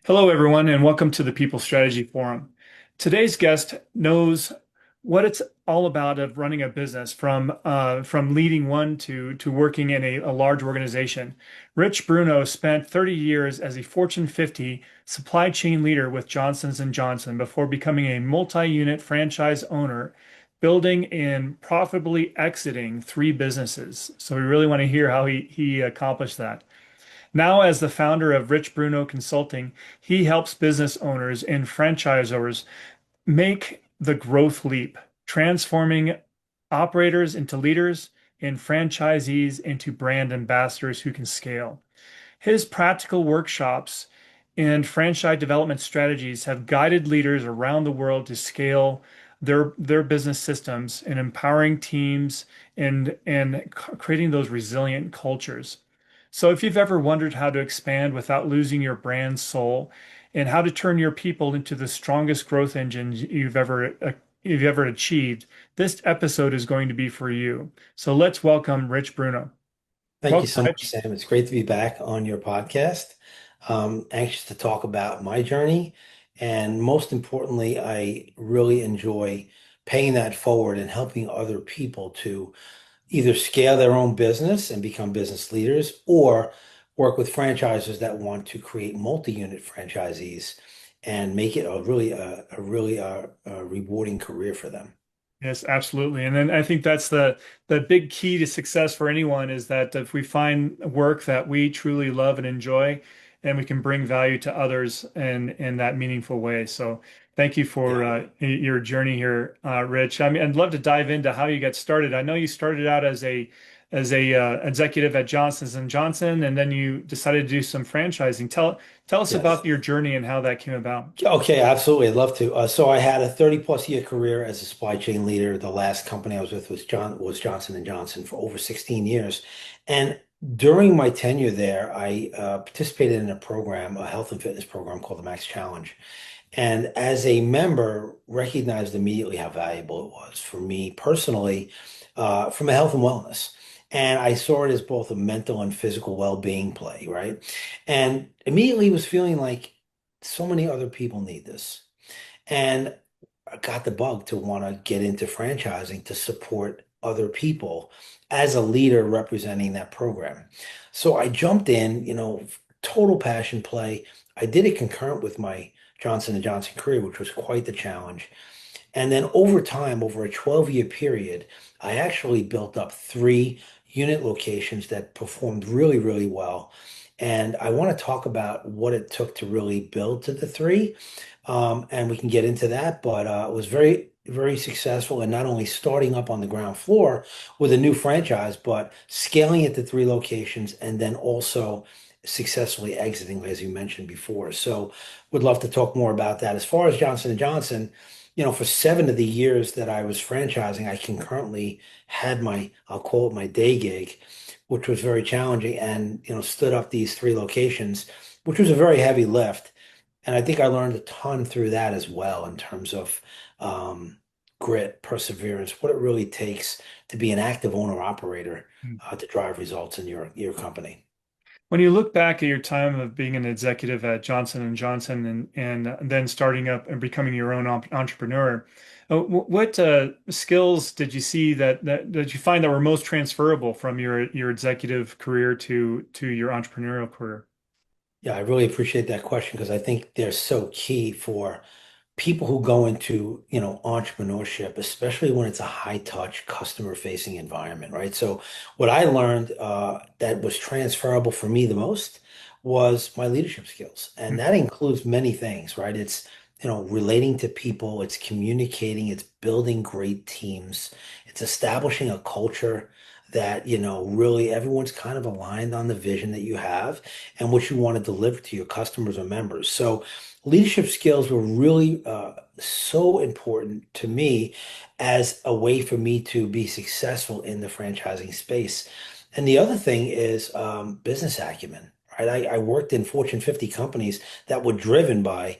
Hello, everyone, and welcome to the People Strategy Forum. Today's guest knows what it's all about of running a business from leading one to working in a large organization. Rich Bruno spent 30 years as a Fortune 50 supply chain leader with Johnson's & Johnson before becoming a multi-unit franchise owner, building and profitably exiting three businesses. So we really want to hear how he accomplished that. Now, as the founder of Rich Bruno Consulting, he helps business owners and franchisors make the growth leap, transforming operators into leaders and franchisees into brand ambassadors who can scale. His practical workshops and franchise development strategies have guided leaders around the world to scale their business systems and empowering teams and creating those resilient cultures. So if you've ever wondered how to expand without losing your brand soul and how to turn your people into the strongest growth engines you've ever achieved, this episode is going to be for you. So let's welcome Rich Bruno. Thank you Welcome, so much, Rich. Sam. It's great to be back on your podcast. Anxious to talk about my journey. And most importantly, I really enjoy paying that forward and helping other people to either scale their own business and become business leaders or work with franchisers that want to create multi-unit franchisees and make it a rewarding career for them. Yes, absolutely. And then I think that's the big key to success for anyone is that if we find work that we truly love and enjoy, and we can bring value to others in that meaningful way. So thank you for Yeah. your journey here, Rich. I mean, I'd love to dive into how you got started. I know you started out as a executive at Johnson's and Johnson, and then you decided to do some franchising. Tell us Yes. about your journey and how that came about. Okay, absolutely. I'd love to. So I had a 30 plus year career as a supply chain leader. The last company I was with was Johnson and Johnson for over 16 years. And during my tenure there, I participated in a program, a health and fitness program called the Max Challenge. And as a member, recognized immediately how valuable it was for me personally, from a health and wellness. And I saw it as both a mental and physical well-being play, right? And immediately was feeling like so many other people need this. And I got the bug to want to get into franchising to support other people as a leader representing that program. So I jumped in, total passion play. I did it concurrent with my Johnson and Johnson career, which was quite the challenge. And then over time, over a 12-year period, I actually built up three unit locations that performed really, really well. And I want to talk about what it took to really build to the three. And we can get into that, but it was very, very successful in not only starting up on the ground floor with a new franchise, but scaling it to three locations and then also successfully exiting, as you mentioned before. So would love to talk more about that. As far as Johnson and Johnson, for 7 of the years that I was franchising, I concurrently had I'll call it my day gig, which was very challenging and, stood up these three locations, which was a very heavy lift. And I think I learned a ton through that as well in terms of grit, perseverance, what it really takes to be an active owner operator to drive results in your company. When you look back at your time of being an executive at Johnson and Johnson and then starting up and becoming your own entrepreneur, what skills did you see that you find that were most transferable from your executive career to your entrepreneurial career? Yeah, I really appreciate that question because I think they're so key for people who go into, entrepreneurship, especially when it's a high touch customer facing environment, right? So what I learned that was transferable for me the most was my leadership skills. And that includes many things, right? It's, relating to people, it's communicating, it's building great teams, it's establishing a culture that, really everyone's kind of aligned on the vision that you have and what you want to deliver to your customers or members. So leadership skills were really so important to me as a way for me to be successful in the franchising space. And the other thing is business acumen, right? I worked in Fortune 50 companies that were driven by,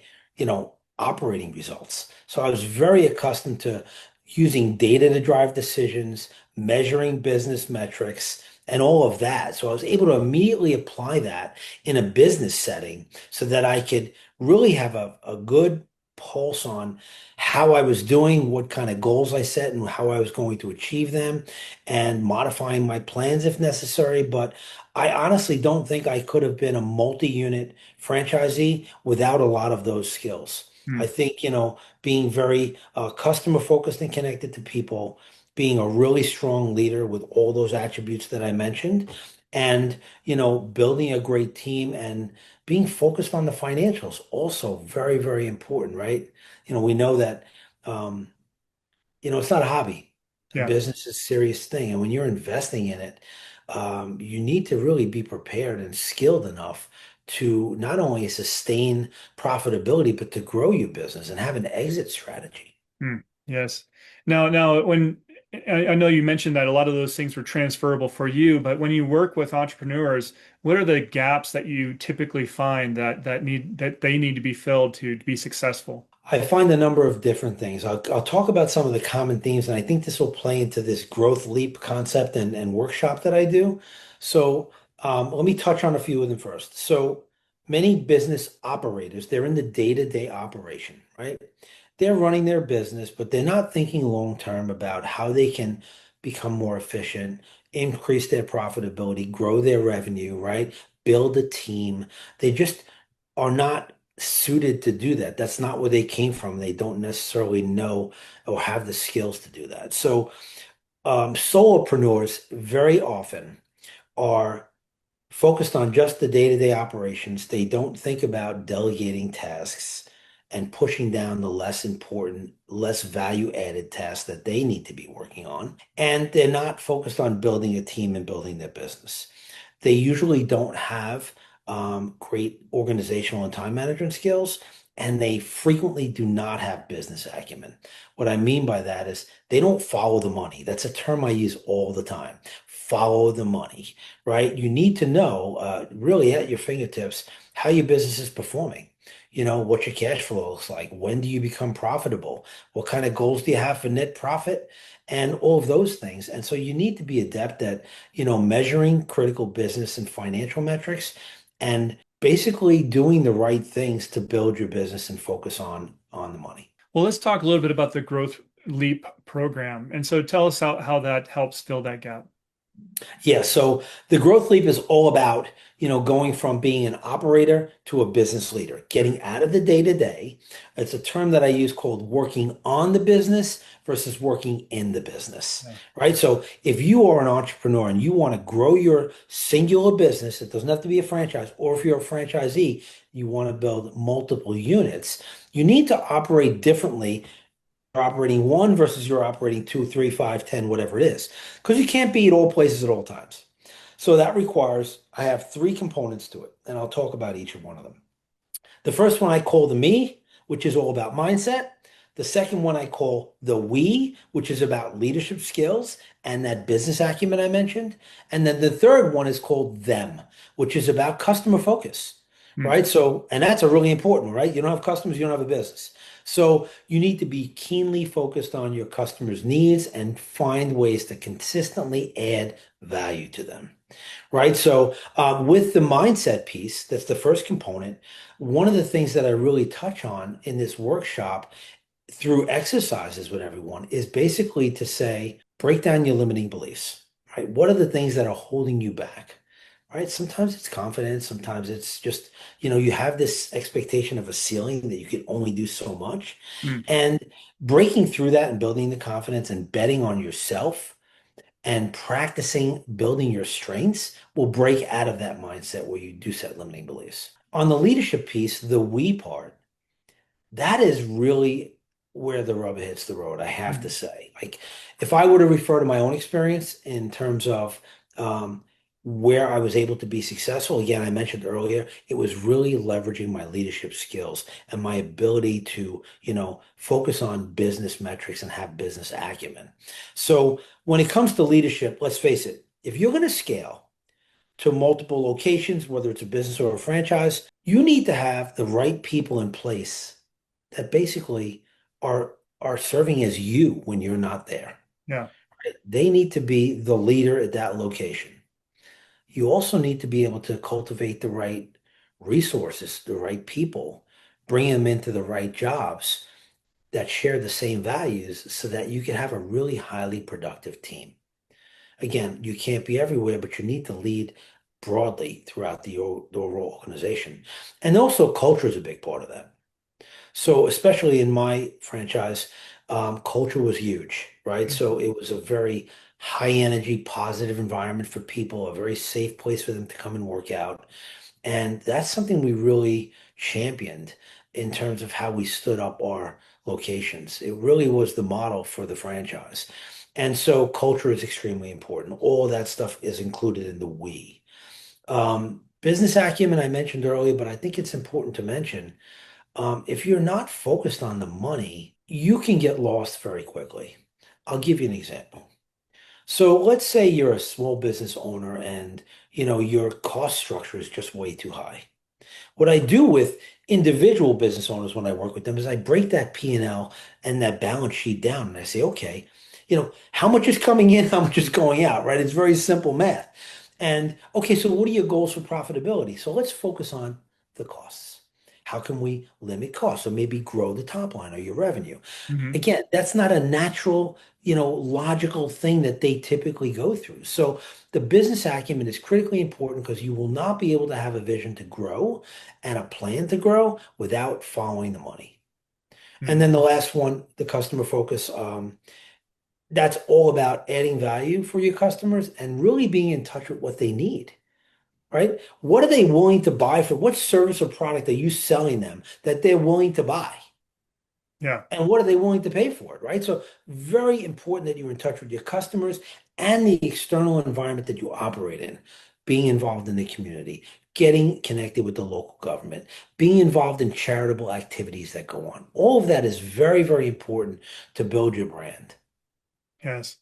operating results. So I was very accustomed to using data to drive decisions, measuring business metrics, and all of that. So I was able to immediately apply that in a business setting so that I could really have a good pulse on how I was doing, what kind of goals I set, and how I was going to achieve them, and modifying my plans if necessary. But I honestly don't think I could have been a multi-unit franchisee without a lot of those skills. I Hmm. think, being very customer focused and connected to people, being a really strong leader with all those attributes that I mentioned, and, building a great team and being focused on the financials, also very, very important, right? We know that, um, it's not a hobby. A Yeah. business is a serious thing. And when you're investing in it, you need to really be prepared and skilled enough to not only sustain profitability, but to grow your business and have an exit strategy. Hmm. Yes. Now, when I know you mentioned that a lot of those things were transferable for you, but when you work with entrepreneurs, what are the gaps that you typically find that they need to be filled to be successful? I find a number of different things. I'll talk about some of the common themes, and I think this will play into this growth leap concept and workshop that I do. So let me touch on a few of them first. So many business operators, they're in the day-to-day operation, right? They're running their business, but they're not thinking long-term about how they can become more efficient, increase their profitability, grow their revenue, right? Build a team. They just are not suited to do that. That's not where they came from. They don't necessarily know or have the skills to do that. So, solopreneurs very often are focused on just the day-to-day operations. They don't think about delegating tasks and pushing down the less important, less value-added tasks that they need to be working on. And they're not focused on building a team and building their business. They usually don't have great organizational and time management skills, and they frequently do not have business acumen. What I mean by that is they don't follow the money. That's a term I use all the time. Follow the money, right? You need to know, really at your fingertips, how your business is performing. What your cash flow looks like. When do you become profitable? What kind of goals do you have for net profit? And all of those things. And so you need to be adept at, measuring critical business and financial metrics and basically doing the right things to build your business and focus on the money. Well, let's talk a little bit about the Growth Leap program. And so tell us how that helps fill that gap. Yeah, so the growth leap is all about, going from being an operator to a business leader, getting out of the day to day. It's a term that I use called working on the business versus working in the business, Yeah. right? So if you are an entrepreneur and you want to grow your singular business, it doesn't have to be a franchise, or if you're a franchisee, you want to build multiple units, you need to operate differently. You're operating one versus you're operating two, three, five, 10, whatever it is. Because you can't be at all places at all times. So that requires, I have three components to it, and I'll talk about each of one of them. The first one I call the me, which is all about mindset. The second one I call the we, which is about leadership skills and that business acumen I mentioned. And then the third one is called them, which is about customer focus, Hmm. right? So, and that's a really important one, right? You don't have customers, you don't have a business. So you need to be keenly focused on your customers' needs and find ways to consistently add value to them, right? So with the mindset piece, that's the first component. One of the things that I really touch on in this workshop through exercises with everyone is basically to say, break down your limiting beliefs, right? What are the things that are holding you back, right? Sometimes it's confidence, sometimes it's just, you have this expectation of a ceiling that you can only do so much. Hmm. And breaking through that and building the confidence and betting on yourself and practicing building your strengths will break out of that mindset where you do set limiting beliefs. On the leadership piece, the we part, that is really where the rubber hits the road, I have to Hmm. say. Like, if I were to refer to my own experience in terms of where I was able to be successful, again, I mentioned earlier, it was really leveraging my leadership skills and my ability to, focus on business metrics and have business acumen. So, when it comes to leadership, let's face it, if you're going to scale, to multiple locations, whether it's a business or a franchise, you need to have the right people in place that basically are serving as you when you're not there. Yeah. They need to be the leader at that location. You also need to be able to cultivate the right resources, the right people, bring them into the right jobs that share the same values so that you can have a really highly productive team. Again, you can't be everywhere, but you need to lead broadly throughout the overall organization. And also, culture is a big part of that. So, especially in my franchise, culture was huge, right? So, it was a very high energy, positive environment for people, a very safe place for them to come and work out. And that's something we really championed in terms of how we stood up our locations. It really was the model for the franchise. And so culture is extremely important. All of that stuff is included in the we. Business acumen, I mentioned earlier, but I think it's important to mention if you're not focused on the money, you can get lost very quickly. I'll give you an example. So let's say you're a small business owner and your cost structure is just way too high. What I do with individual business owners when I work with them is I break that P&L and that balance sheet down and I say, okay, how much is coming in, how much is going out, right? It's very simple math. And okay, so what are your goals for profitability? So let's focus on the costs. How can we limit costs? So maybe grow the top line or your revenue. Mm-hmm. Again, that's not a natural, logical thing that they typically go through. So the business acumen is critically important because you will not be able to have a vision to grow and a plan to grow without following the money. And then the last one, the customer focus, that's all about adding value for your customers and really being in touch with what they need, right? What are they willing to buy for? What service or product are you selling them that they're willing to buy? Yeah. And what are they willing to pay for it, right? So very important that you're in touch with your customers and the external environment that you operate in, being involved in the community, getting connected with the local government, being involved in charitable activities that go on. All of that is very, very important to build your brand. Yes.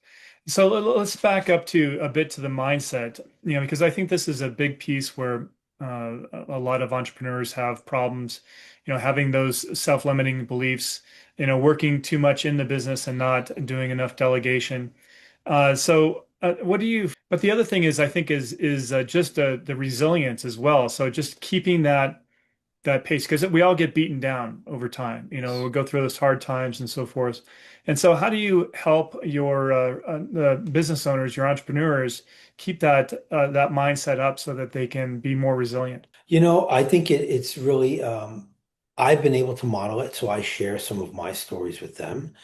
So let's back up to a bit to the mindset, because I think this is a big piece where a lot of entrepreneurs have problems, having those self-limiting beliefs, working too much in the business and not doing enough delegation. What do you, but the other thing is, I think is just the resilience as well. So just keeping that pace because we all get beaten down over time. We'll go through those hard times and so forth. And so, how do you help your the business owners, your entrepreneurs, keep that mindset up so that they can be more resilient? I think it's really, I've been able to model it, so I share some of my stories with them.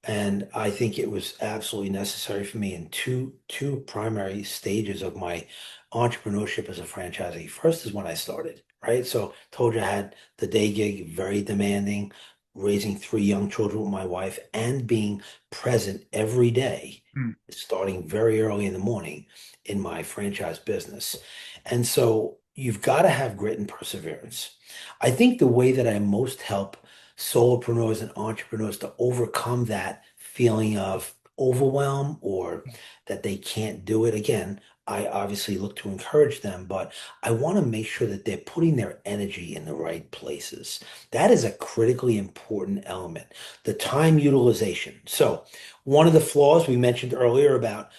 And I think it was absolutely necessary for me in two primary stages of my entrepreneurship as a franchisee. First is when I started, right? So told you I had the day gig, very demanding, raising three young children with my wife and being present every day, Hmm. starting very early in the morning in my franchise business. And so you've got to have grit and perseverance. I think the way that I most help solopreneurs and entrepreneurs to overcome that feeling of overwhelm or that they can't do it. Again, I obviously look to encourage them, but I want to make sure that they're putting their energy in the right places. That is a critically important element, the time utilization. So, one of the flaws we mentioned earlier about,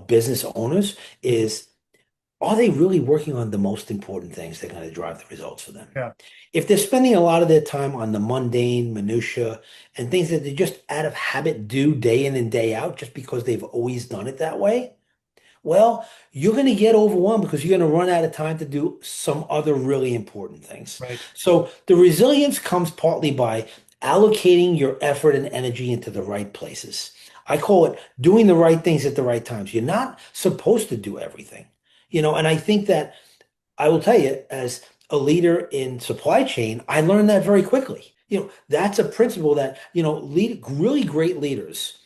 business owners is are they really working on the most important things that are going to drive the results for them? Yeah. If they're spending a lot of their time on the mundane minutia and things that they just out of habit do day in and day out just because they've always done it that way, well, you're going to get overwhelmed because you're going to run out of time to do some other really important things. Right. So the resilience comes partly by allocating your effort and energy into the right places. I call it doing the right things at the right times. You're not supposed to do everything, and I think that I will tell you, as a leader in supply chain, I learned that very quickly. That's a principle that, really great leaders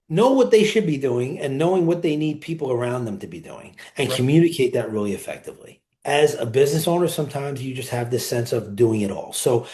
know what they should be doing and knowing what they need people around them to be doing and Right. communicate that really effectively. As a business owner, sometimes you just have this sense of doing it all. So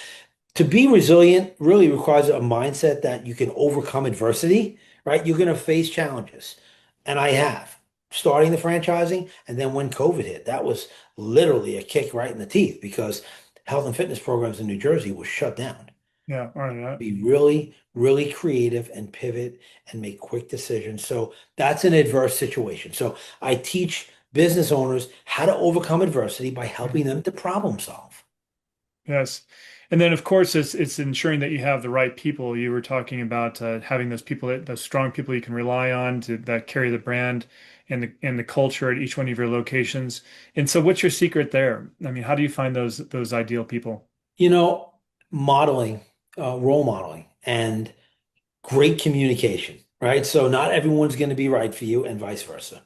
to be resilient really requires a mindset that you can overcome adversity, right? You're going to face challenges. And I have. Starting the franchising, and then when COVID hit, that was literally a kick right in the teeth because health and fitness programs in New Jersey were shut down. Yeah. All right. Be really, really creative and pivot and make quick decisions. So that's an adverse situation. So I teach business owners how to overcome adversity by helping them to problem solve. Yes. And then, of course, it's ensuring that you have the right people. You were talking about having those people, those strong people you can rely on to that carry the brand and the culture at each one of your locations. And so, what's your secret there? I mean, how do you find those ideal people? You know, modeling, role modeling, and great communication, right? So not everyone's going to be right for you and vice versa.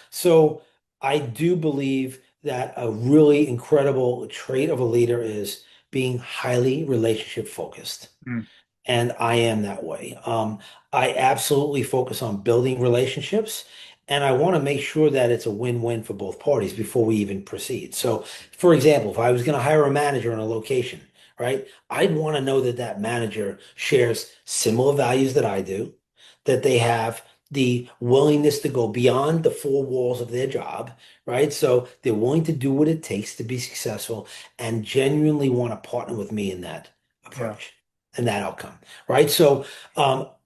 So I do believe that a really incredible trait of a leader is being highly relationship focused. Mm, And I am that way. I absolutely focus on building relationships, and I want to make sure that it's a win-win for both parties before we even proceed. So, for example, if I was going to hire a manager in a location, right, I'd want to know that that manager shares similar values that I do, that they have the willingness to go beyond the four walls of their job, right? So they're willing to do what it takes to be successful and genuinely want to partner with me in that yeah. approach and that outcome, right? So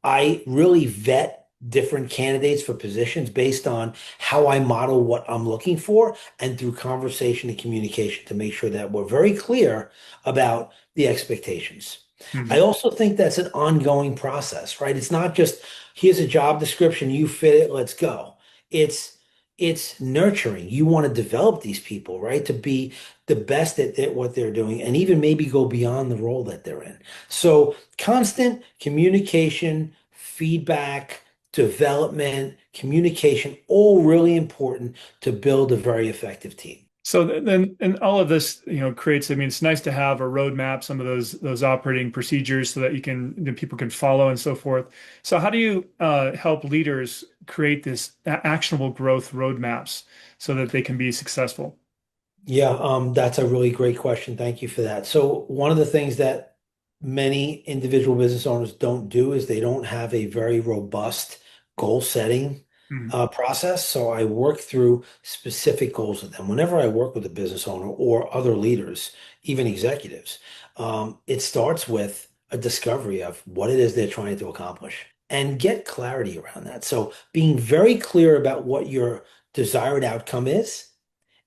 I really vet different candidates for positions based on how I model what I'm looking for and through conversation and communication to make sure that we're very clear about the expectations. I Mhm. also think that's an ongoing process, right? It's not just here's a job description, you fit it, let's go. It's it's nurturing. You want to develop these people, right? To be the best at what they're doing and even maybe go beyond the role that they're in. So constant communication, feedback, development, communication, all really important to build a very effective team. So then, and all of this, creates, I mean, it's nice to have a roadmap, some of those operating procedures so that that people can follow and so forth. So how do you help leaders create this actionable growth roadmaps so that they can be successful? Yeah, that's a really great question. Thank you for that. So one of the things that many individual business owners don't do is they don't have a very robust goal setting Mhm. process. So I work through specific goals with them. Whenever I work with a business owner or other leaders, even executives, it starts with a discovery of what it is they're trying to accomplish and get clarity around that. So being very clear about what your desired outcome is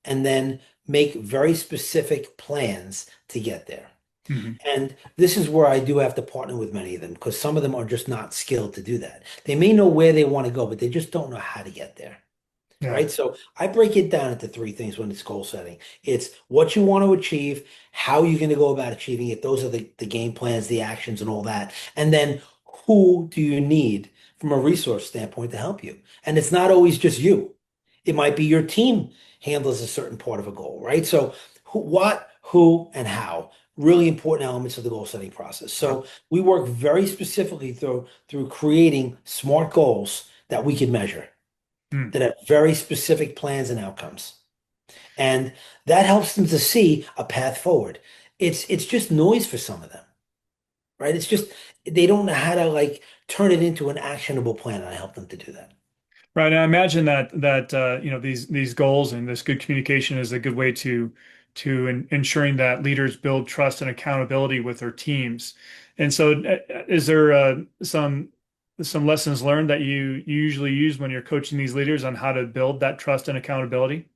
and then make very specific plans to get there. Mhm. And this is where I do have to partner with many of them because some of them are just not skilled to do that. They may know where they want to go, but they just don't know how to get there. Yeah. Right. So I break it down into three things when it's goal setting. It's what you want to achieve, how you're going to go about achieving it. Those are the game plans, the actions, and all that. And then who do you need from a resource standpoint to help you? And it's not always just you. It might be your team handles a certain part of a goal, right? So what, who, and how, really important elements of the goal setting process. Yeah. So we work very specifically through creating smart goals that we can measure Mm. that have very specific plans and outcomes. And that helps them to see a path forward. It's just noise for some of them, right? It's just they don't know how to like turn it into an actionable plan, and I help them to do that. Right. And I imagine that these goals and this good communication is a good way to ensuring that leaders build trust and accountability with their teams. And so, is there some lessons learned that you usually use when you're coaching these leaders on how to build that trust and accountability?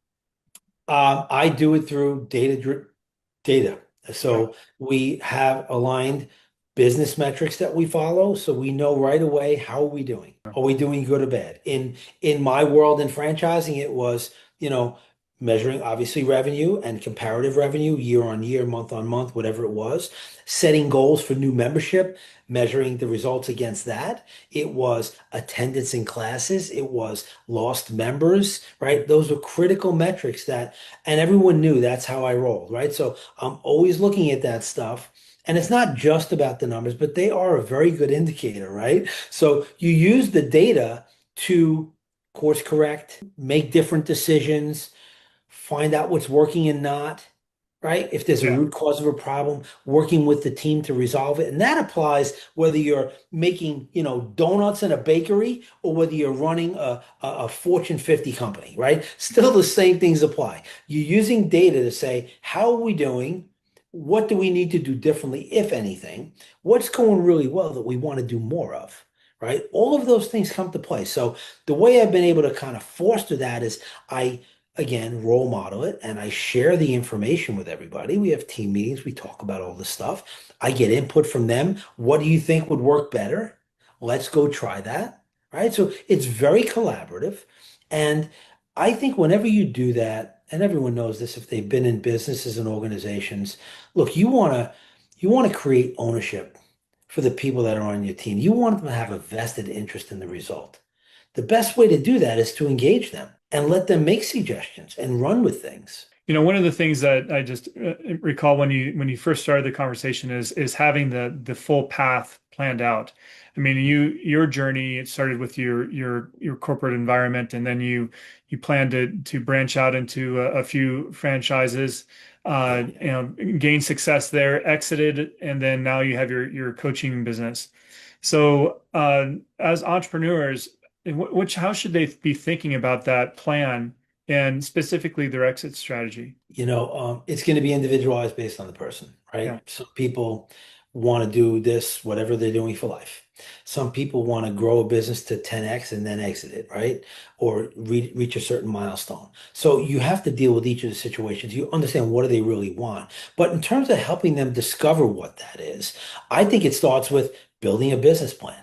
I do it through data. Yeah. So we have aligned business metrics that we follow, so we know right away how are we doing. Are we doing good or bad? In my world in franchising, it was, measuring obviously revenue and comparative revenue year on year, month on month, whatever it was, setting goals for new membership, measuring the results against that. It was attendance in classes, it was lost members, right? Those were critical metrics that and everyone knew that's how I rolled, right? So I'm always looking at that stuff. And it's not just about the numbers, but they are a very good indicator, right? So you use the data to course correct, make different decisions, find out what's working and not, right? If there's a Yeah. root cause of a problem, working with the team to resolve it. And that applies whether you're making, donuts in a bakery or whether you're running a Fortune 50 company, right? Still the same things apply. You're using data to say, how are we doing? What do we need to do differently, if anything? What's going really well that we want to do more of? Right? All of those things come to play. So the way I've been able to kind of foster that is I again, role model it, and I share the information with everybody. We have team meetings, we talk about all this stuff. I get input from them. What do you think would work better? Let's go try that. Right? So it's very collaborative. And I think whenever you do that, and everyone knows this if they've been in businesses and organizations, look, you want to create ownership for the people that are on your team. You want them to have a vested interest in the result. The best way to do that is to engage them and let them make suggestions and run with things. One of the things that I just recall when you first started the conversation is having the full path planned out. I mean, your journey, it started with your corporate environment, and then you planned to branch out into a few franchises, Yeah. gain success there, exited, and then now you have your coaching business. So, as entrepreneurs, how should they be thinking about that plan? And specifically their exit strategy. It's going to be individualized based on the person, Yeah. right? Some people want to do this, whatever they're doing for life. Some people want to grow a business to 10x and then exit it, right? Or reach a certain milestone. So you have to deal with each of the situations. You understand what do they really want. But in terms of helping them discover what that is, I think it starts with building a business plan.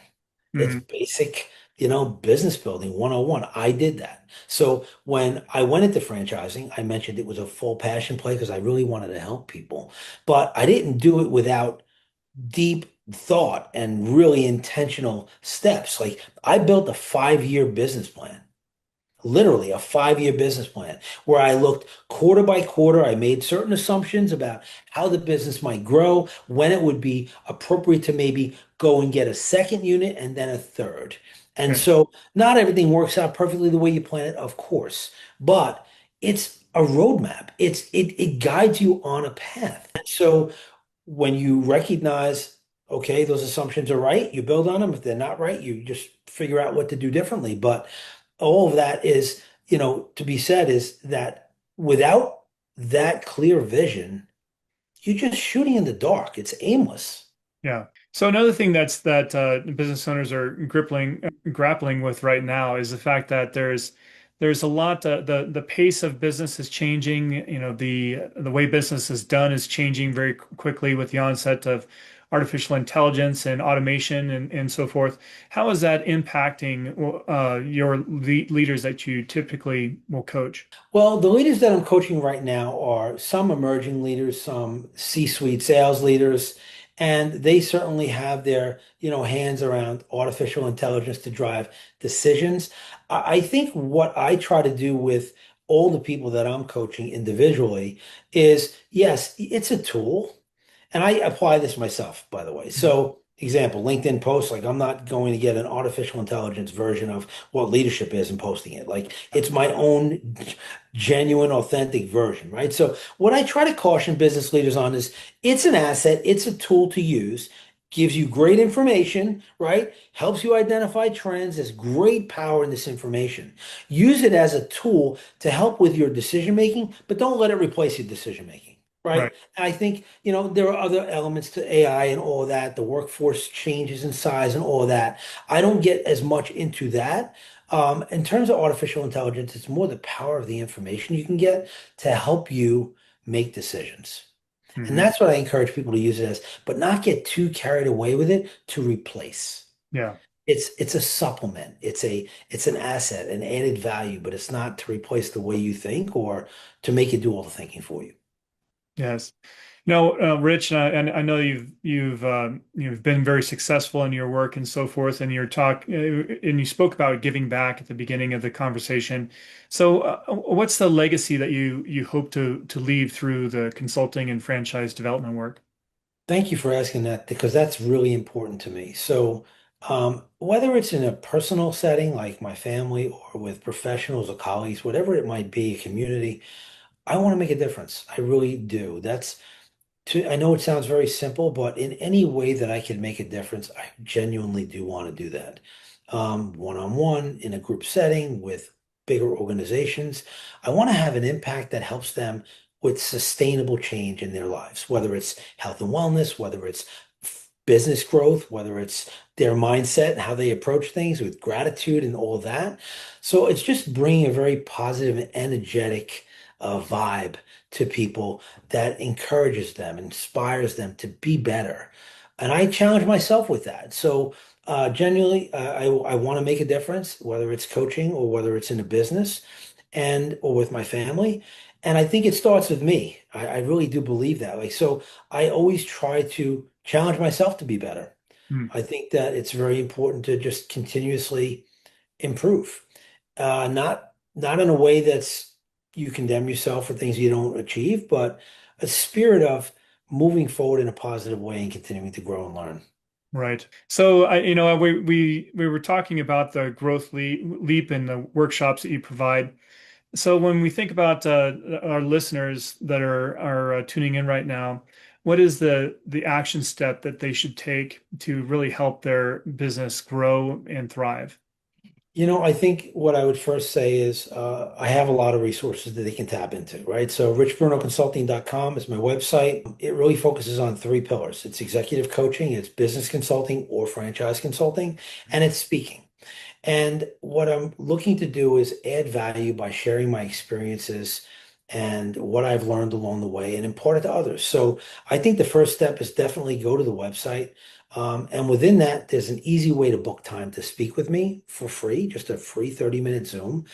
It's Hmm. basic, business building 101. I did that. So when I went into franchising, I mentioned it was a full passion play because I really wanted to help people. But I didn't do it without deep thought and really intentional steps. Like I built a 5-year business plan, literally a 5-year business plan where I looked quarter by quarter. I made certain assumptions about how the business might grow, when it would be appropriate to maybe go and get a second unit and then a third. And Okay. so not everything works out perfectly the way you plan it, of course, but it's a roadmap. It guides you on a path. And so when you recognize, okay, those assumptions are right, you build on them. If they're not right, you just figure out what to do differently. But all of that is, to be said is that without that clear vision, you're just shooting in the dark. It's aimless. Yeah. So another thing that business owners are grappling with right now is the fact that there's a lot the pace of business is changing. The way business is done is changing very quickly with the onset of artificial intelligence and automation and so forth. How is that impacting your leaders that you typically will coach? Well, the leaders that I'm coaching right now are some emerging leaders, some C-suite sales leaders, and they certainly have their, hands around artificial intelligence to drive decisions. I think what I try to do with all the people that I'm coaching individually is, yes, it's a tool. And I apply this myself, by the way. So, example, LinkedIn posts, like I'm not going to get an artificial intelligence version of what leadership is and posting it. Like it's my own genuine, authentic version, right? So, what I try to caution business leaders on is it's an asset, it's a tool to use, gives you great information, right? Helps you identify trends. There's great power in this information. Use it as a tool to help with your decision making, but don't let it replace your decision making. Right. Right. And I think, there are other elements to AI and all that, the workforce changes in size and all that. I don't get as much into that. In terms of artificial intelligence, it's more the power of the information you can get to help you make decisions. And Hmm. that's what I encourage people to use it as, but not get too carried away with it to replace. Yeah. It's a supplement. It's an asset, an added value, but it's not to replace the way you think or to make it do all the thinking for you. Yes. No, Rich, and I know you've been very successful in your work and so forth, and and you spoke about giving back at the beginning of the conversation. So, what's the legacy that you hope to leave through the consulting and franchise development work? Thank you for asking that because that's really important to me. So, whether it's in a personal setting like my family or with professionals or colleagues, whatever it might be, a community, I want to make a difference. I really do. I know it sounds very simple, but in any way that I can make a difference, I genuinely do want to do that. One-on-one, in a group setting with bigger organizations. I want to have an impact that helps them with sustainable change in their lives, whether it's health and wellness, whether it's business growth, whether it's their mindset and how they approach things with gratitude and all of that. So it's just bringing a very positive and energetic vibe to people that encourages them, inspires them to be better. And I challenge myself with that. So genuinely, I want to make a difference, whether it's coaching or whether it's in a business and or with my family. And I think it starts with me. I really do believe that. Like, so I always try to challenge myself to be better. Mm. I think that it's very important to just continuously improve. Not in a way that's you condemn yourself for things you don't achieve, but a spirit of moving forward in a positive way and continuing to grow and learn. Right. So we were talking about the growth leap and the workshops that you provide. So when we think about our listeners that are tuning in right now, what is the action step that they should take to really help their business grow and thrive? I think what I would first say is I have a lot of resources that they can tap into, right? So richbrunoconsulting.com is my website. It really focuses on three pillars. It's executive coaching, it's business consulting or franchise consulting, and it's speaking. And what I'm looking to do is add value by sharing my experiences and what I've learned along the way and impart it to others. So I think the first step is definitely go to the website. And within that, there's an easy way to book time to speak with me for free, just a free 30-minute Zoom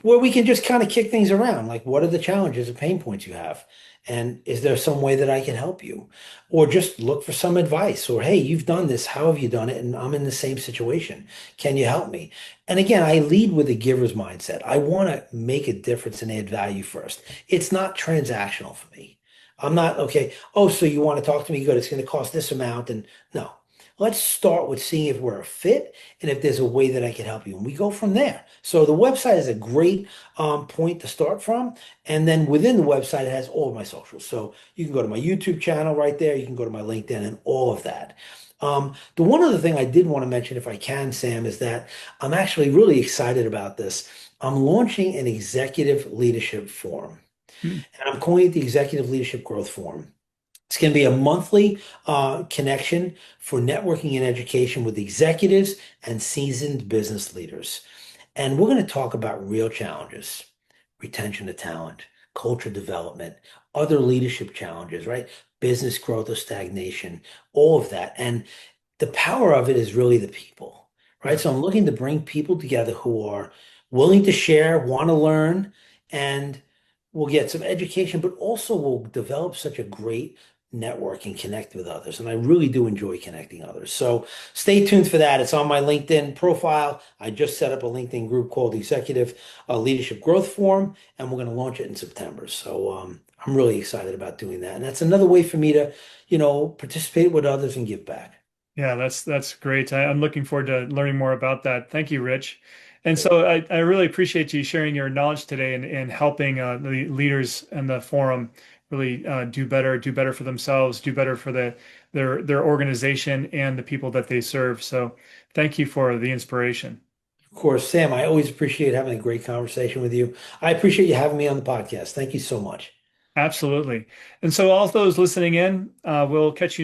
where we can just kind of kick things around. Like, what are the challenges and pain points you have? And is there some way that I can help you? Or just look for some advice. Or, hey, you've done this. How have you done it? And I'm in the same situation. Can you help me? And again, I lead with a giver's mindset. I want to make a difference and add value first. It's not transactional for me. I'm not, okay, oh, so you want to talk to me? Good. It's going to cost this amount. And no, let's start with seeing if we're a fit and if there's a way that I can help you. And we go from there. So the website is a great point to start from. And then within the website, it has all of my socials. So you can go to my YouTube channel right there. You can go to my LinkedIn and all of that. The one other thing I did want to mention, if I can, Sam, is that I'm actually really excited about this. I'm launching an executive leadership forum, Hmm. and I'm calling it the Executive Leadership Growth Forum. It's going to be a monthly connection for networking and education with executives and seasoned business leaders. And we're going to talk about real challenges, retention of talent, culture development, other leadership challenges, right? Business growth or stagnation, all of that. And the power of it is really the people, right? Yeah. So I'm looking to bring people together who are willing to share, want to learn, and will get some education, but also will develop such a great network and connect with others. And I really do enjoy connecting others. So stay tuned for that. It's on my LinkedIn profile. I just set up a LinkedIn group called Executive Leadership Growth Forum, and we're going to launch it in September. So I'm really excited about doing that. And that's another way for me to, participate with others and give back. Yeah, that's great. I'm looking forward to learning more about that. Thank you, Rich. And so I really appreciate you sharing your knowledge today and helping the leaders in the forum really do better for themselves, do better for their organization and the people that they serve. So thank you for the inspiration. Of course, Sam, I always appreciate having a great conversation with you. I appreciate you having me on the podcast. Thank you so much. Absolutely. And so all those listening in, we'll catch you next.